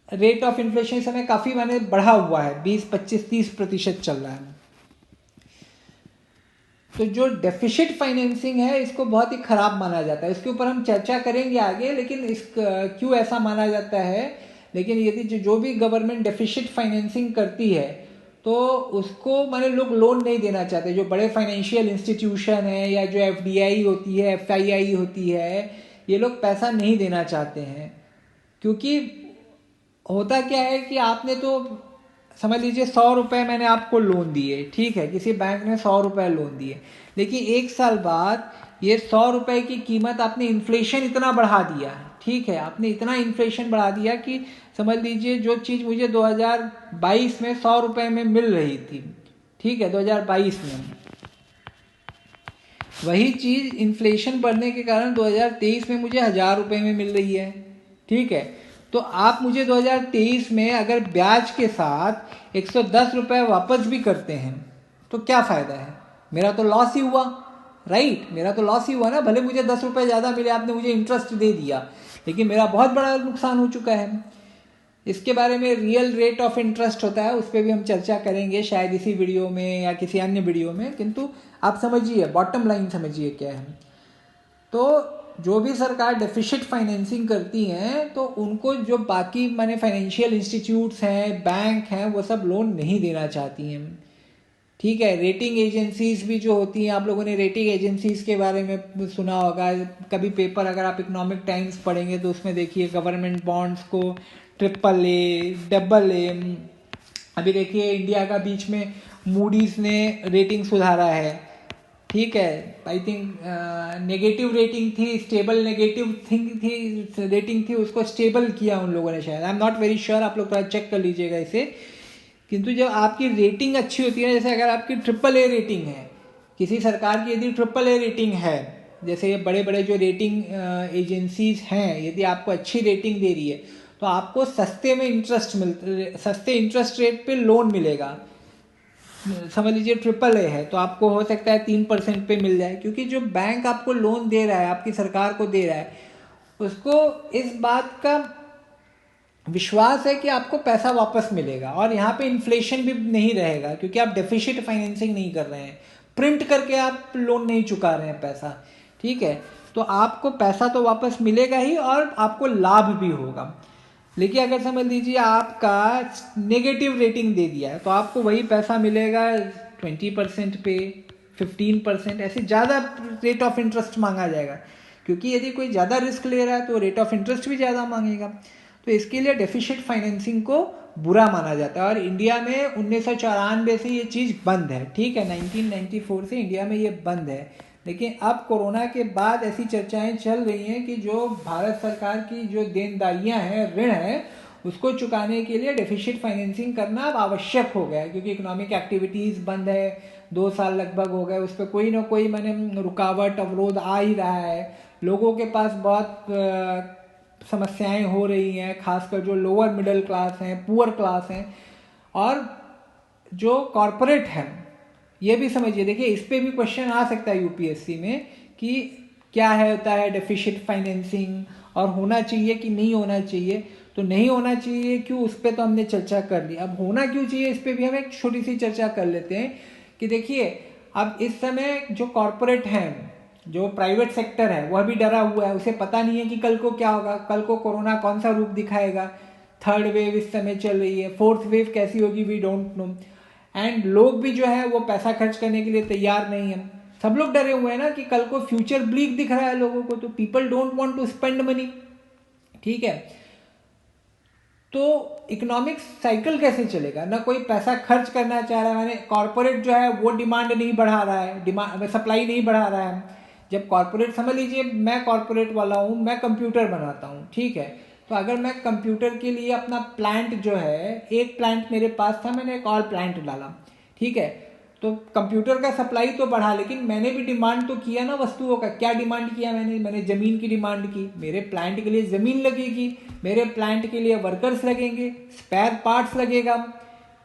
रेट ऑफ इन्फ्लेशन इस समय काफ़ी मैंने बढ़ा हुआ है, 20, 25, 30% चल रहा है। तो जो डेफिसिट फाइनेंसिंग है इसको बहुत ही ख़राब माना जाता है, इसके ऊपर हम चर्चा करेंगे आगे, लेकिन इस क्यों ऐसा माना जाता है। लेकिन यदि जो भी गवर्नमेंट डेफिसिट फाइनेंसिंग करती है तो उसको माने लोग लोन नहीं देना चाहते। जो बड़े फाइनेंशियल इंस्टीट्यूशन है या जो एफडीआई होती है, एफआईआई होती है, ये लोग पैसा नहीं देना चाहते हैं, क्योंकि होता क्या है कि आपने तो समझ लीजिए 100 रुपये मैंने आपको लोन दिए, ठीक है, किसी बैंक ने 100 रुपये लोन दिए, लेकिन 1 साल बाद ये 100 रुपये की कीमत आपने इन्फ्लेशन इतना बढ़ा दिया, ठीक है, आपने इतना इन्फ्लेशन बढ़ा दिया कि समझ लीजिए जो चीज़ मुझे 2022 में 100 रुपये में मिल रही थी, ठीक है, 2022 में, वही चीज़ इन्फ्लेशन बढ़ने के कारण 2023 में मुझे 1000 रुपये में मिल रही है, ठीक है। तो आप मुझे 2023 में अगर ब्याज के साथ 110 रुपये वापस भी करते हैं तो क्या फ़ायदा है, मेरा तो लॉस ही हुआ, राइट, मेरा तो लॉस ही हुआ ना। भले मुझे 10 रुपये ज़्यादा मिले, आपने मुझे इंटरेस्ट दे दिया, लेकिन मेरा बहुत बड़ा नुकसान हो चुका है। इसके बारे में रियल रेट ऑफ इंटरेस्ट होता है, उस पर भी हम चर्चा करेंगे शायद इसी वीडियो में या किसी अन्य वीडियो में, किंतु आप समझिए, बॉटम लाइन समझिए क्या है। तो जो भी सरकार डेफिसिट फाइनेंसिंग करती हैं तो उनको जो बाकी माने फाइनेंशियल इंस्टीट्यूट्स हैं, बैंक हैं, वो सब लोन नहीं देना चाहती हैं, ठीक है। रेटिंग एजेंसीज भी जो होती हैं, आप लोगों ने रेटिंग एजेंसीज के बारे में सुना होगा, कभी पेपर अगर आप इकोनॉमिक टाइम्स पढ़ेंगे तो उसमें देखिए गवर्नमेंट बॉन्ड्स को AAA, AA, अभी देखिए इंडिया का बीच में मूडीज ने रेटिंग सुधारा है, ठीक है, आई थिंक नेगेटिव रेटिंग थी, स्टेबल नेगेटिव थिंग थी, रेटिंग थी, उसको स्टेबल किया उन लोगों ने शायद, I am not very sure, आप लोग थोड़ा चेक कर लीजिएगा इसे। किंतु जब आपकी रेटिंग अच्छी होती है, जैसे अगर आपकी AAA रेटिंग है, किसी सरकार की यदि AAA रेटिंग है, जैसे ये बड़े बड़े जो रेटिंग एजेंसीज हैं, यदि आपको अच्छी रेटिंग दे रही है तो आपको सस्ते इंटरेस्ट रेट पे लोन मिलेगा। समझ लीजिए AAA है तो आपको हो सकता है 3% पे मिल जाए, क्योंकि जो बैंक आपको लोन दे रहा है, आपकी सरकार को दे रहा है, उसको इस बात का विश्वास है कि आपको पैसा वापस मिलेगा और यहाँ पे इन्फ्लेशन भी नहीं रहेगा, क्योंकि आप डेफिसिट फाइनेंसिंग नहीं कर रहे हैं, प्रिंट करके आप लोन नहीं चुका रहे हैं पैसा, ठीक है। तो आपको पैसा तो वापस मिलेगा ही और आपको लाभ भी होगा। लेकिन अगर समझ लीजिए आपका नेगेटिव रेटिंग दे दिया है तो आपको वही पैसा मिलेगा 20% पे, 15%, ऐसे ज़्यादा रेट ऑफ इंटरेस्ट मांगा जाएगा, क्योंकि यदि कोई ज़्यादा रिस्क ले रहा है तो रेट ऑफ इंटरेस्ट भी ज़्यादा मांगेगा। तो इसके लिए डेफिसिट फाइनेंसिंग को बुरा माना जाता है और इंडिया में 1994 से ये चीज़ बंद है, ठीक है, 1994 से इंडिया में ये बंद है। लेकिन अब कोरोना के बाद ऐसी चर्चाएं चल रही हैं कि जो भारत सरकार की जो देनदारियां हैं, ऋण है, उसको चुकाने के लिए डेफिसिट फाइनेंसिंग करना अब आवश्यक हो गया है, क्योंकि इकोनॉमिक एक्टिविटीज़ बंद है, 2 साल लगभग हो गए, उस पर कोई ना कोई मैंने रुकावट, अवरोध आ ही रहा है, लोगों के पास बहुत समस्याएं हो रही हैं, खासकर जो लोअर मिडिल क्लास हैं, पुअर क्लास हैं, और जो कॉरपोरेट हैं, ये भी समझिए। देखिए इस पे भी क्वेश्चन आ सकता है यूपीएससी में कि क्या है होता है डेफिसिट फाइनेंसिंग और होना चाहिए कि नहीं होना चाहिए। तो नहीं होना चाहिए क्यों, उस पर तो हमने चर्चा कर ली, अब होना क्यों चाहिए इस पर भी हम एक छोटी सी चर्चा कर लेते हैं कि देखिए अब इस समय जो कॉरपोरेट हैं, जो प्राइवेट सेक्टर है, वह भी डरा हुआ है, उसे पता नहीं है कि कल को क्या होगा, कल को कोरोना कौन सा रूप दिखाएगा, 3rd वेव इस समय चल रही है, 4th वेव कैसी होगी वी डोंट नो, एंड लोग भी जो है वो पैसा खर्च करने के लिए तैयार नहीं है, सब लोग डरे हुए हैं ना कि कल को फ्यूचर ब्लीक दिख रहा है लोगों को, तो people don't want to spend money, ठीक है। तो इकोनॉमिक साइकिल कैसे चलेगा, ना कोई पैसा खर्च करना चाह रहा है, मैंने कॉरपोरेट जो है वो डिमांड नहीं बढ़ा रहा है, डिमांड सप्लाई नहीं बढ़ा रहा है। जब कॉरपोरेट, समझ लीजिए मैं कॉरपोरेट वाला हूँ, मैं कंप्यूटर बनाता हूँ, ठीक है, तो अगर मैं कंप्यूटर के लिए अपना प्लांट जो है, एक प्लांट मेरे पास था, मैंने एक और प्लांट डाला, ठीक है, तो कंप्यूटर का सप्लाई तो बढ़ा, लेकिन मैंने भी डिमांड तो किया ना वस्तुओं का। क्या डिमांड किया मैंने ज़मीन की डिमांड की, मेरे प्लांट के लिए ज़मीन लगेगी, मेरे प्लांट के लिए वर्कर्स लगेंगे, स्पेयर पार्ट्स लगेगा,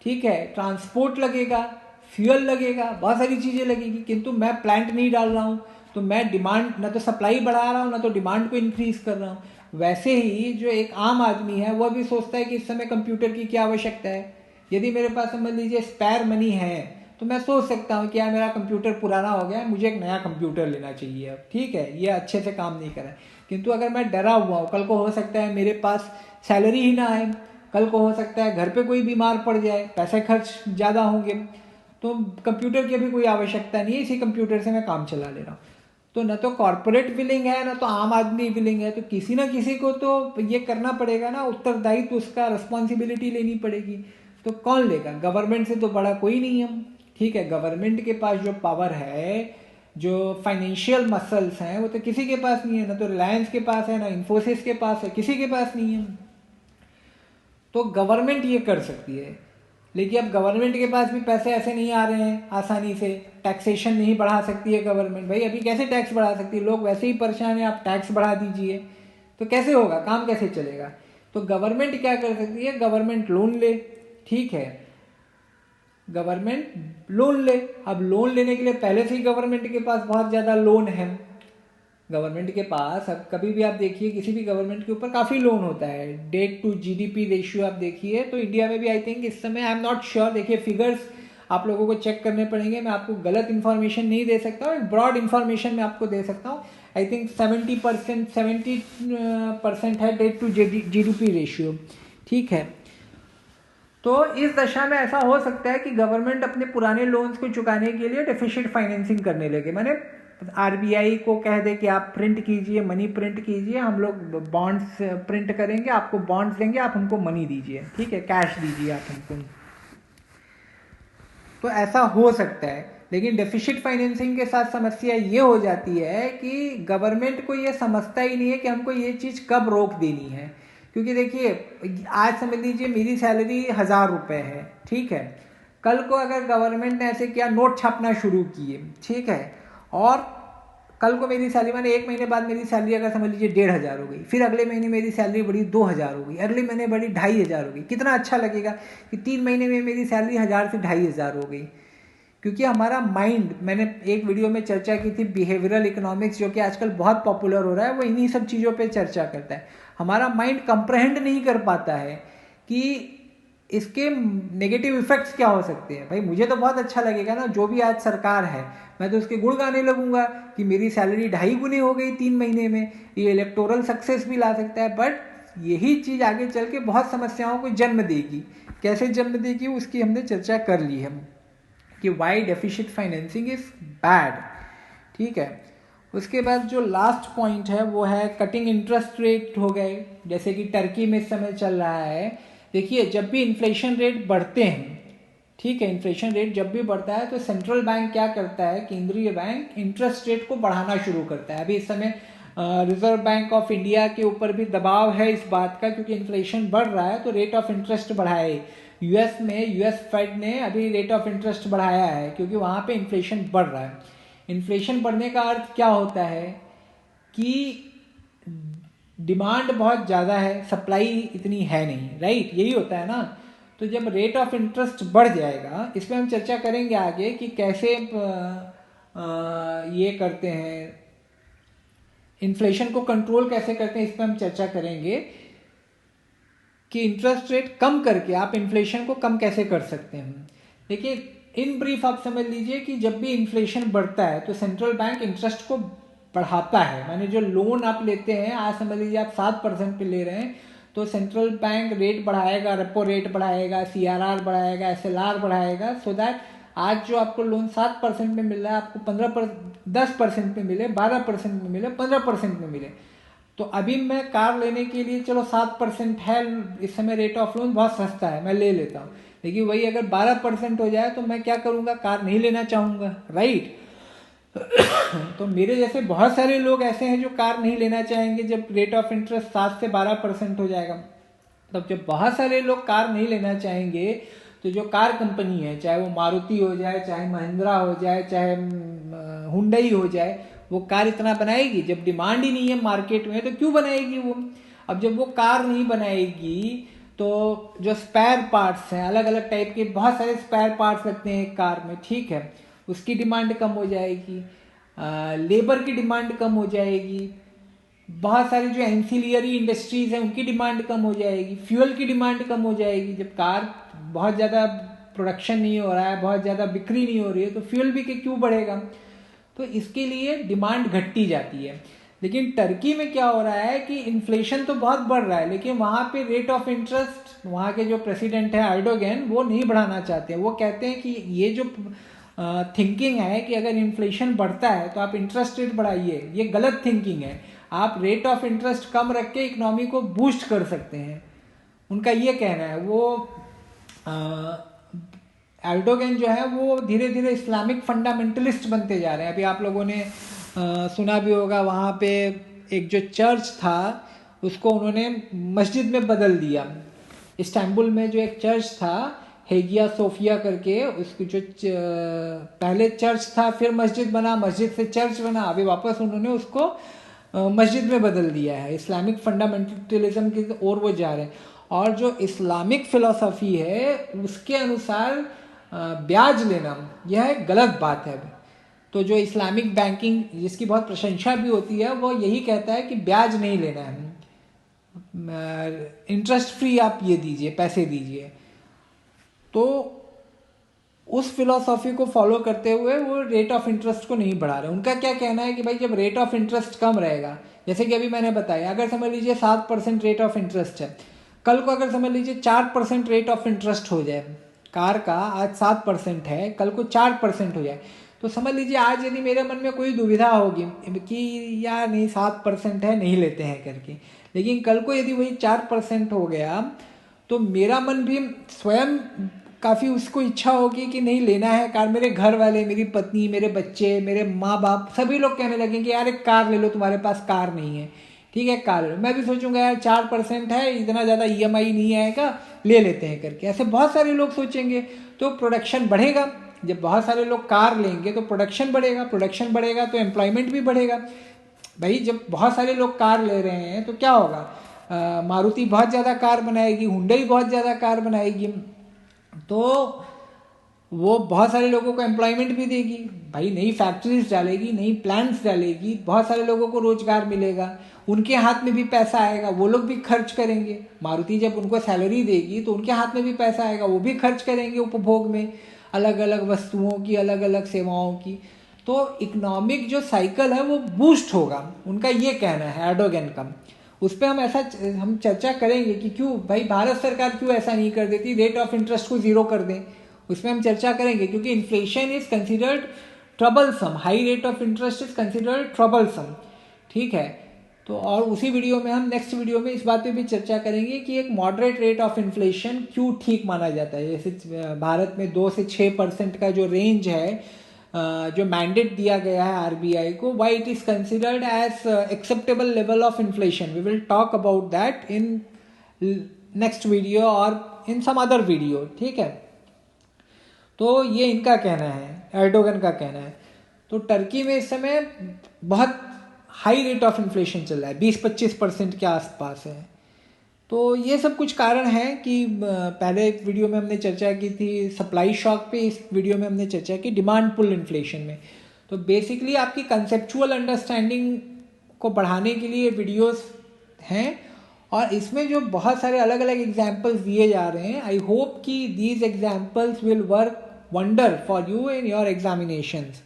ठीक है, ट्रांसपोर्ट लगेगा, फ्यूल लगेगा, बहुत सारी चीज़ें लगेगी, किंतु मैं प्लांट नहीं डाल रहा हूँ तो मैं डिमांड ना तो सप्लाई बढ़ा रहा हूँ ना तो डिमांड को इंक्रीज कर रहा हूँ। वैसे ही जो एक आम आदमी है वह भी सोचता है कि इस समय कंप्यूटर की क्या आवश्यकता है। यदि मेरे पास समझ लीजिए स्पेयर मनी है तो मैं सोच सकता हूँ कि यार मेरा कंप्यूटर पुराना हो गया है, मुझे एक नया कंप्यूटर लेना चाहिए अब, ठीक है, ये अच्छे से काम नहीं कर रहा है। किंतु अगर मैं डरा हुआ हूँ, कल को हो सकता है मेरे पास सैलरी ही ना आए, कल को हो सकता है घर पे कोई बीमार पड़ जाए, पैसे खर्च ज़्यादा होंगे, तो कंप्यूटर की अभी कोई आवश्यकता नहीं है, इसी कंप्यूटर से मैं काम चला ले रहा हूँ। तो न तो कॉरपोरेट विलिंग है ना तो आम आदमी विलिंग है, तो किसी ना किसी को तो ये करना पड़ेगा ना, उत्तरदायित्व उसका रिस्पॉन्सिबिलिटी लेनी पड़ेगी। तो कौन लेगा? गवर्नमेंट से तो बड़ा कोई नहीं है, ठीक है। गवर्नमेंट के पास जो पावर है, जो फाइनेंशियल मसल्स हैं, वो तो किसी के पास नहीं है, ना तो रिलायंस के पास है, ना इन्फोसिस के पास है, किसी के पास नहीं है। तो गवर्नमेंट ये कर सकती है, लेकिन अब गवर्नमेंट के पास भी पैसे ऐसे नहीं आ रहे हैं आसानी से। टैक्सेशन नहीं बढ़ा सकती है गवर्नमेंट, भाई अभी कैसे टैक्स बढ़ा सकती है? लोग वैसे ही परेशान हैं, आप टैक्स बढ़ा दीजिए तो कैसे होगा, काम कैसे चलेगा? तो गवर्नमेंट क्या कर सकती है? गवर्नमेंट लोन ले, ठीक है, गवर्नमेंट लोन ले। अब लोन लेने के लिए पहले से ही गवर्नमेंट के पास बहुत ज़्यादा लोन है, गवर्नमेंट के पास। अब कभी भी आप देखिए किसी भी गवर्नमेंट के ऊपर काफ़ी लोन होता है। डेट टू जीडीपी रेशियो आप देखिए तो इंडिया में भी आई थिंक इस समय, आई एम नॉट श्योर, देखिए फिगर्स आप लोगों को चेक करने पड़ेंगे, मैं आपको गलत इन्फॉर्मेशन नहीं दे सकता हूँ, एक ब्रॉड इन्फॉर्मेशन मैं आपको दे सकता हूँ। आई थिंक 70% है डेट टू जीडीपी रेशियो, ठीक है। तो इस दशा में ऐसा हो सकता है कि गवर्नमेंट अपने पुराने लोन्स को चुकाने के लिए डेफिसिट फाइनेंसिंग करने लगे, माने आरबीआई को कह दे कि आप प्रिंट कीजिए, मनी प्रिंट कीजिए, हम लोग बॉन्ड्स प्रिंट करेंगे, आपको बॉन्ड्स देंगे, आप हमको मनी दीजिए, ठीक है, कैश दीजिए आप हमको। तो ऐसा हो सकता है, लेकिन डेफिसिट फाइनेंसिंग के साथ समस्या ये हो जाती है कि गवर्नमेंट को ये समझता ही नहीं है कि हमको ये चीज़ कब रोक देनी है। क्योंकि देखिए आज समझ लीजिए मेरी सैलरी 1000 रुपये है, ठीक है, कल को अगर गवर्नमेंट ने ऐसे किया, नोट छापना शुरू किए, ठीक है, और कल को मेरी सैलरी, मैंने एक महीने बाद मेरी सैलरी अगर समझ लीजिए 1500 हो गई, फिर अगले महीने मेरी सैलरी बढ़ी 2000 हो गई, अगले महीने बढ़ी 2500 हो गई, कितना अच्छा लगेगा कि 3 महीने में मेरी सैलरी 1000 से 2500 हो गई। क्योंकि हमारा माइंड, मैंने एक वीडियो में चर्चा की थी बिहेवियरल इकोनॉमिक्स, जो कि आजकल बहुत पॉपुलर हो रहा है, वो इन्हीं सब चीज़ों पे चर्चा करता है। हमारा माइंड कंप्रहेंड नहीं कर पाता है कि इसके नेगेटिव इफेक्ट्स क्या हो सकते हैं। भाई मुझे तो बहुत अच्छा लगेगा ना, जो भी आज सरकार है मैं तो उसके गुण गाने लगूंगा कि मेरी सैलरी 2.5 गुनी हो गई 3 महीने में, ये इलेक्टोरल सक्सेस भी ला सकता है। बट यही चीज़ आगे चल के बहुत समस्याओं को जन्म देगी। कैसे जन्म देगी उसकी हमने चर्चा कर ली है कि why deficit financing is bad, ठीक है। उसके बाद जो लास्ट पॉइंट है वो है कटिंग इंटरेस्ट रेट हो गए, जैसे कि टर्की में इस समय चल रहा है। देखिए जब भी इन्फ्लेशन रेट बढ़ते हैं, ठीक है, इन्फ्लेशन रेट जब भी बढ़ता है तो सेंट्रल बैंक क्या करता है, केंद्रीय बैंक इंटरेस्ट रेट को बढ़ाना शुरू करता है। अभी इस समय रिजर्व बैंक ऑफ इंडिया के ऊपर भी दबाव है इस बात का, क्योंकि इन्फ्लेशन बढ़ रहा है तो रेट ऑफ इंटरेस्ट बढ़ाए। यूएस में यूएस फेड ने अभी रेट ऑफ इंटरेस्ट बढ़ाया है क्योंकि वहाँ पे इन्फ्लेशन बढ़ रहा है। इन्फ्लेशन बढ़ने का अर्थ क्या होता है कि डिमांड बहुत ज़्यादा है, सप्लाई इतनी है नहीं, राइट, यही होता है ना। तो जब रेट ऑफ इंटरेस्ट बढ़ जाएगा, इस पर हम चर्चा करेंगे आगे कि कैसे ये करते हैं, इन्फ्लेशन को कंट्रोल कैसे करते हैं, इस पर हम चर्चा करेंगे कि इंटरेस्ट रेट कम करके आप इन्फ्लेशन को कम कैसे कर सकते हैं। देखिए इन ब्रीफ आप समझ लीजिए कि जब भी इन्फ्लेशन बढ़ता है तो सेंट्रल बैंक इंटरेस्ट को बढ़ाता है। माने जो लोन आप लेते हैं, आज समझ लीजिए आप 7% पे ले रहे हैं, तो सेंट्रल बैंक रेट बढ़ाएगा, रेपो रेट बढ़ाएगा, सीआरआर बढ़ाएगा, एसएलआर बढ़ाएगा, सो दैट आज जो आपको लोन 7% में मिल रहा है आपको 10% में मिले, 12% में मिले, 15% में मिले। तो अभी मैं कार लेने के लिए चलो 7% है इस समय रेट ऑफ लोन, बहुत सस्ता है, मैं ले लेता हूँ। लेकिन वही अगर 12% हो जाए तो मैं क्या करूँगा, कार नहीं लेना चाहूँगा, राइट। तो मेरे जैसे बहुत सारे लोग ऐसे हैं जो कार नहीं लेना चाहेंगे जब रेट ऑफ इंटरेस्ट 7 से 12% हो जाएगा। तब जब बहुत सारे लोग कार नहीं लेना चाहेंगे तो जो कार कंपनी है, चाहे वो मारुति हो जाए, चाहे महिंद्रा हो जाए, चाहे हुंडई हो जाए, वो कार इतना बनाएगी? जब डिमांड ही नहीं है मार्केट में तो क्यों बनाएगी वो? अब जब वो कार नहीं बनाएगी तो जो स्पेयर पार्ट्स हैं, अलग अलग टाइप के बहुत सारे स्पेयर पार्ट्स लगते हैं एक कार में, ठीक है, उसकी डिमांड कम हो जाएगी, लेबर की डिमांड कम हो जाएगी, बहुत सारी जो एंसिलियरी इंडस्ट्रीज हैं उनकी डिमांड कम हो जाएगी, फ्यूल की डिमांड कम हो जाएगी। जब कार बहुत ज़्यादा प्रोडक्शन नहीं हो रहा है, बहुत ज़्यादा बिक्री नहीं हो रही है, तो फ्यूल भी क्यों बढ़ेगा, तो इसके लिए डिमांड घटती जाती है। लेकिन टर्की में क्या हो रहा है कि इन्फ्लेशन तो बहुत बढ़ रहा है, लेकिन वहाँ पे रेट ऑफ इंटरेस्ट, वहाँ के जो प्रेसिडेंट है एर्डोगन, वो नहीं बढ़ाना चाहते हैं। वो कहते हैं कि ये जो थिंकिंग है कि अगर इन्फ्लेशन बढ़ता है तो आप इंटरेस्ट रेट बढ़ाइए, ये गलत थिंकिंग है। आप रेट ऑफ इंटरेस्ट कम रख के इकोनॉमी को बूस्ट कर सकते हैं, उनका ये कहना है। वो एर्डोगन जो है वो धीरे धीरे इस्लामिक फंडामेंटलिस्ट बनते जा रहे हैं। अभी आप लोगों ने सुना भी होगा, वहाँ पे एक जो चर्च था उसको उन्होंने मस्जिद में बदल दिया। इस्तांबुल में जो एक चर्च था हेगिया सोफिया करके, उसकी जो पहले चर्च था, फिर मस्जिद बना, मस्जिद से चर्च बना, अभी वापस उन्होंने उसको मस्जिद में बदल दिया है। इस्लामिक फंडामेंटलिज्म की ओर वो जा रहे हैं। और जो इस्लामिक फिलॉसफी है उसके अनुसार ब्याज लेना यह एक गलत बात है। तो जो इस्लामिक बैंकिंग जिसकी बहुत प्रशंसा भी होती है, वो यही कहता है कि ब्याज नहीं लेना है, इंटरेस्ट फ्री आप ये दीजिए, पैसे दीजिए। तो उस फिलॉसफी को फॉलो करते हुए वो रेट ऑफ इंटरेस्ट को नहीं बढ़ा रहे। उनका क्या कहना है कि भाई जब रेट ऑफ इंटरेस्ट कम रहेगा, जैसे कि अभी मैंने बताया, अगर समझ लीजिए 7% रेट ऑफ इंटरेस्ट है, कल को अगर समझ लीजिए 4% रेट ऑफ इंटरेस्ट हो जाए, कार का आज 7% है, कल को 4% हो जाए, तो समझ लीजिए आज यदि मेरे मन में कोई दुविधा होगी कि यार नहीं 7% है, नहीं लेते हैं करके, लेकिन कल को यदि वही 4% हो गया तो मेरा मन भी स्वयं काफ़ी उसको इच्छा होगी कि नहीं लेना है कार। मेरे घर वाले, मेरी पत्नी, मेरे बच्चे, मेरे माँ बाप, सभी लोग कहने लगेंगे यार एक कार ले लो, तुम्हारे पास कार नहीं है, ठीक है कार ले लो। मैं भी सोचूंगा यार 4% है, इतना ज़्यादा EMI नहीं आएगा, ले लेते हैं करके। ऐसे बहुत सारे लोग सोचेंगे तो प्रोडक्शन बढ़ेगा। जब बहुत सारे लोग कार लेंगे तो प्रोडक्शन बढ़ेगा, प्रोडक्शन बढ़ेगा तो एम्प्लॉयमेंट भी बढ़ेगा। भाई जब बहुत सारे लोग कार ले रहे हैं तो क्या होगा, मारुति बहुत ज़्यादा कार बनाएगी, हुंडई बहुत ज़्यादा कार बनाएगी, तो वो बहुत सारे लोगों को एम्प्लॉयमेंट भी देगी। भाई नई फैक्ट्रीज डालेगी, नई प्लांट्स डालेगी, बहुत सारे लोगों को रोजगार मिलेगा, उनके हाथ में भी पैसा आएगा, वो लोग भी खर्च करेंगे। मारुति जब उनको सैलरी देगी तो उनके हाथ में भी पैसा आएगा, वो भी खर्च करेंगे उपभोग में, अलग अलग वस्तुओं की, अलग अलग सेवाओं की। तो इकोनॉमिक जो साइकिल है वो बूस्ट होगा, उनका ये कहना है एर्डोगन का। उस पर हम चर्चा करेंगे कि क्यों भाई भारत सरकार क्यों ऐसा नहीं कर देती, रेट ऑफ इंटरेस्ट को जीरो कर दें, उसमें हम चर्चा करेंगे। क्योंकि inflation is considered troublesome, high rate of interest is considered troublesome, ठीक है। तो और उसी वीडियो में हम नेक्स्ट वीडियो में इस बात पे भी चर्चा करेंगे कि एक मॉडरेट रेट ऑफ इन्फ्लेशन क्यों ठीक माना जाता है। जैसे भारत में 2 से 6% का जो रेंज है, जो मैंडेट दिया गया है RBI को, why it is considered as acceptable level of inflation. We will talk about that in next video और इन सम अदर वीडियो, ठीक है। तो ये इनका कहना है, एर्डोगन का कहना है। तो टर्की में इस समय बहुत हाई रेट ऑफ इन्फ्लेशन चल रहा है, 20-25% के आसपास है। तो ये सब कुछ कारण हैं कि पहले वीडियो में हमने चर्चा की थी सप्लाई शॉक पे, इस वीडियो में हमने चर्चा की डिमांड पुल इन्फ्लेशन में। तो बेसिकली आपकी कंसेप्चुअल अंडरस्टैंडिंग को बढ़ाने के लिए वीडियोस हैं, और इसमें जो बहुत सारे अलग अलग एग्जाम्पल्स दिए जा रहे हैं, आई होप कि these examples will work wonder for you in your examinations,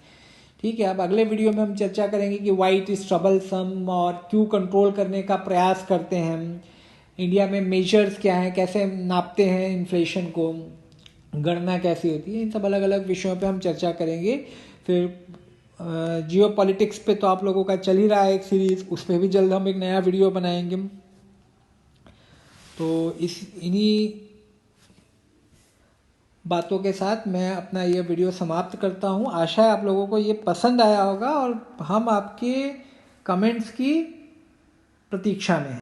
ठीक है। अब अगले वीडियो में हम चर्चा करेंगे कि वाई इट इज़ ट्रबलसम और क्यों कंट्रोल करने का प्रयास करते हैं हम, इंडिया में मेजर्स क्या हैं, कैसे नापते हैं इन्फ्लेशन को, गणना कैसी होती है, इन सब अलग अलग विषयों पे हम चर्चा करेंगे। फिर जियो पॉलिटिक्स पे तो आप लोगों का चल ही रहा है एक सीरीज़, उस पर भी जल्द हम एक नया वीडियो बनाएंगे। तो इन्हीं बातों के साथ मैं अपना ये वीडियो समाप्त करता हूँ। आशा है आप लोगों को ये पसंद आया होगा और हम आपके कमेंट्स की प्रतीक्षा में हैं।